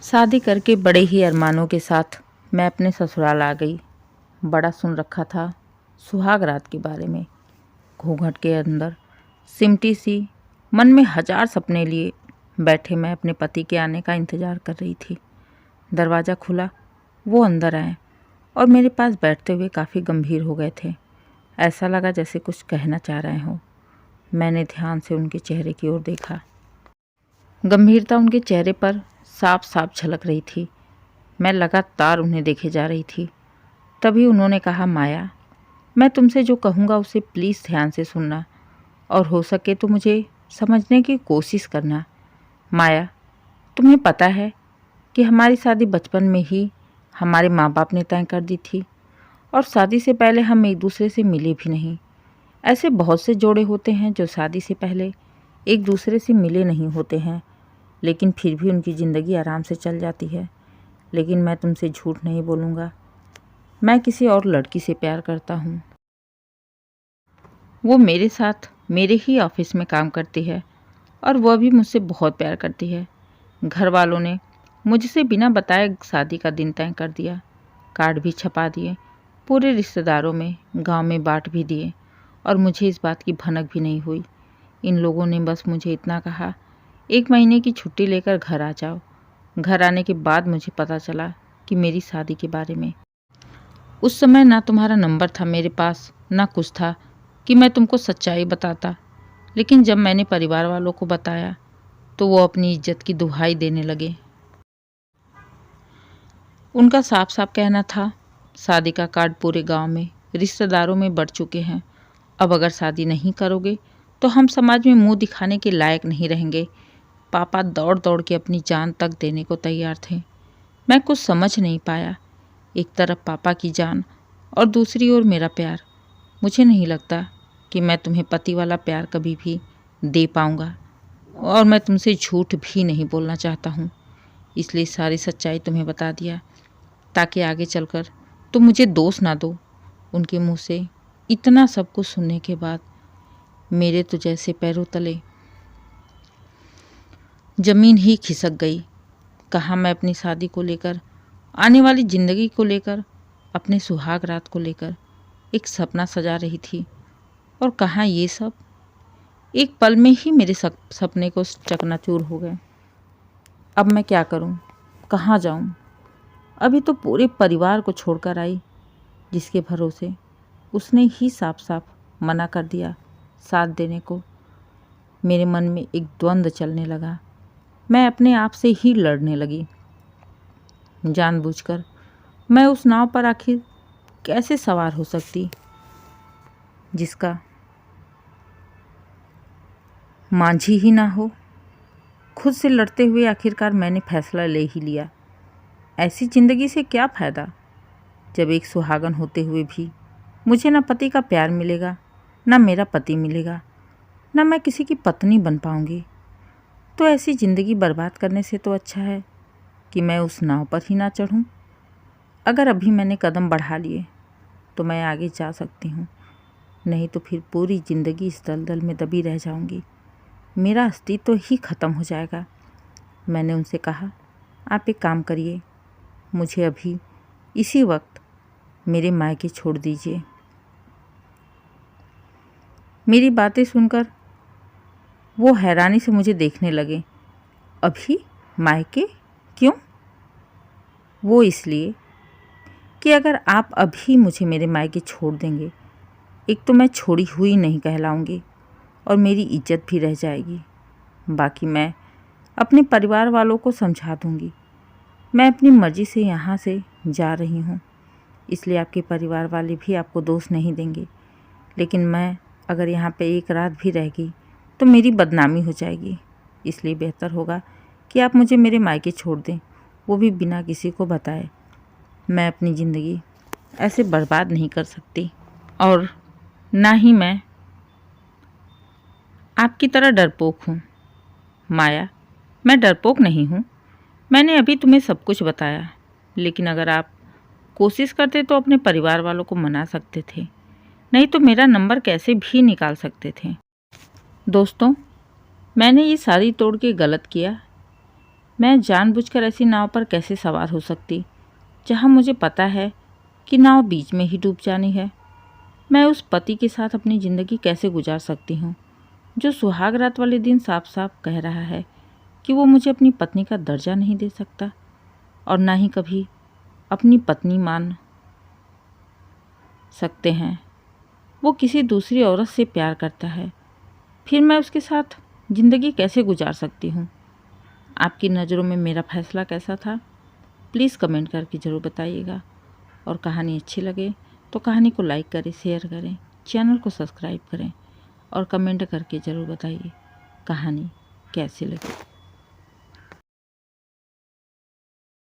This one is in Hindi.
शादी करके बड़े ही अरमानों के साथ मैं अपने ससुराल आ गई। बड़ा सुन रखा था सुहाग रात के बारे में। घूंघट के अंदर सिमटी सी मन में हजार सपने लिए बैठे मैं अपने पति के आने का इंतज़ार कर रही थी। दरवाज़ा खुला, वो अंदर आए और मेरे पास बैठते हुए काफ़ी गंभीर हो गए थे। ऐसा लगा जैसे कुछ कहना चाह रहे हों। मैंने ध्यान से उनके चेहरे की ओर देखा। गंभीरता उनके चेहरे पर साफ साफ झलक रही थी। मैं लगातार उन्हें देखे जा रही थी। तभी उन्होंने कहा, माया, मैं तुमसे जो कहूँगा उसे प्लीज़ ध्यान से सुनना और हो सके तो मुझे समझने की कोशिश करना। माया, तुम्हें पता है कि हमारी शादी बचपन में ही हमारे माँ बाप ने तय कर दी थी और शादी से पहले हम एक दूसरे से मिले भी नहीं। ऐसे बहुत से जोड़े होते हैं जो शादी से पहले एक दूसरे से मिले नहीं होते हैं, लेकिन फिर भी उनकी ज़िंदगी आराम से चल जाती है। लेकिन मैं तुमसे झूठ नहीं बोलूँगा, मैं किसी और लड़की से प्यार करता हूँ। वो मेरे साथ मेरे ही ऑफिस में काम करती है और वह भी मुझसे बहुत प्यार करती है। घर वालों ने मुझसे बिना बताए शादी का दिन तय कर दिया। कार्ड भी छपा दिए, पूरे रिश्तेदारों में, गांव में बांट भी दिए और मुझे इस बात की भनक भी नहीं हुई। इन लोगों ने बस मुझे इतना कहा, 1 महीने की छुट्टी लेकर घर आ जाओ। घर आने के बाद मुझे पता चला कि मेरी शादी के बारे में। उस समय ना तुम्हारा नंबर था मेरे पास, ना कुछ था कि मैं तुमको सच्चाई बताता। लेकिन जब मैंने परिवार वालों को बताया तो वो अपनी इज्जत की दुहाई देने लगे। उनका साफ साफ कहना था, शादी का कार्ड पूरे गांव में रिश्तेदारों में बढ़ चुके हैं। अब अगर शादी नहीं करोगे तो हम समाज में मुंह दिखाने के लायक नहीं रहेंगे। पापा दौड़ दौड़ के अपनी जान तक देने को तैयार थे। मैं कुछ समझ नहीं पाया। एक तरफ पापा की जान और दूसरी ओर मेरा प्यार। मुझे नहीं लगता कि मैं तुम्हें पति वाला प्यार कभी भी दे पाऊँगा और मैं तुमसे झूठ भी नहीं बोलना चाहता हूँ। इसलिए सारी सच्चाई तुम्हें बता दिया ताकि आगे चलकर तुम मुझे दोष ना दो। उनके मुंह से इतना सब कुछ सुनने के बाद मेरे तो जैसे पैरों तले ज़मीन ही खिसक गई। कहाँ मैं अपनी शादी को लेकर, आने वाली ज़िंदगी को लेकर, अपने सुहाग रात को लेकर एक सपना सजा रही थी और कहाँ ये सब एक पल में ही मेरे सपने को चकनाचूर हो गए। अब मैं क्या करूं, कहाँ जाऊं? अभी तो पूरे परिवार को छोड़कर आई जिसके भरोसे उसने ही साफ साफ मना कर दिया साथ देने को। मेरे मन में एक द्वंद्व चलने लगा। मैं अपने आप से ही लड़ने लगी। जानबूझकर मैं उस नाव पर आखिर कैसे सवार हो सकती जिसका मांझी ही ना हो। खुद से लड़ते हुए आखिरकार मैंने फैसला ले ही लिया। ऐसी ज़िंदगी से क्या फ़ायदा जब एक सुहागन होते हुए भी मुझे ना पति का प्यार मिलेगा, ना मेरा पति मिलेगा, ना मैं किसी की पत्नी बन पाऊँगी। तो ऐसी ज़िंदगी बर्बाद करने से तो अच्छा है कि मैं उस नाव पर ही ना चढ़ूँ। अगर अभी मैंने कदम बढ़ा लिए तो मैं आगे जा सकती हूँ, नहीं तो फिर पूरी ज़िंदगी इस दलदल में दबी रह जाऊँगी। मेरा अस्तित्व ही ख़त्म हो जाएगा। मैंने उनसे कहा, आप एक काम करिए, मुझे अभी इसी वक्त मेरे मायके छोड़ दीजिए। मेरी बातें सुनकर वो हैरानी से मुझे देखने लगे। अभी मायके क्यों? वो इसलिए कि अगर आप अभी मुझे मेरे मायके छोड़ देंगे, एक तो मैं छोड़ी हुई नहीं कहलाऊँगी और मेरी इज्जत भी रह जाएगी। बाकी मैं अपने परिवार वालों को समझा दूँगी मैं अपनी मर्ज़ी से यहाँ से जा रही हूँ, इसलिए आपके परिवार वाले भी आपको दोष नहीं देंगे। लेकिन मैं अगर यहाँ पे एक रात भी रह गई तो मेरी बदनामी हो जाएगी। इसलिए बेहतर होगा कि आप मुझे मेरे मायके छोड़ दें, वो भी बिना किसी को बताए। मैं अपनी ज़िंदगी ऐसे बर्बाद नहीं कर सकती और ना ही मैं आपकी तरह डरपोक हूँ। माया, मैं डरपोक नहीं हूँ। मैंने अभी तुम्हें सब कुछ बताया, लेकिन अगर आप कोशिश करते तो अपने परिवार वालों को मना सकते थे, नहीं तो मेरा नंबर कैसे भी निकाल सकते थे। दोस्तों, मैंने ये सारी तोड़ के गलत किया। मैं जानबूझकर ऐसी नाव पर कैसे सवार हो सकती जहाँ मुझे पता है कि नाव बीच में ही डूब जानी है। मैं उस पति के साथ अपनी ज़िंदगी कैसे गुजार सकती हूँ जो सुहाग रात वाले दिन साफ साफ कह रहा है कि वो मुझे अपनी पत्नी का दर्जा नहीं दे सकता और ना ही कभी अपनी पत्नी मान सकते हैं। वो किसी दूसरी औरत से प्यार करता है, फिर मैं उसके साथ ज़िंदगी कैसे गुजार सकती हूँ? आपकी नज़रों में मेरा फैसला कैसा था? प्लीज़ कमेंट करके ज़रूर बताइएगा। और कहानी अच्छी लगे तो कहानी को लाइक करें, शेयर करें, चैनल को सब्सक्राइब करें और कमेंट करके ज़रूर बताइए कहानी कैसी लगी।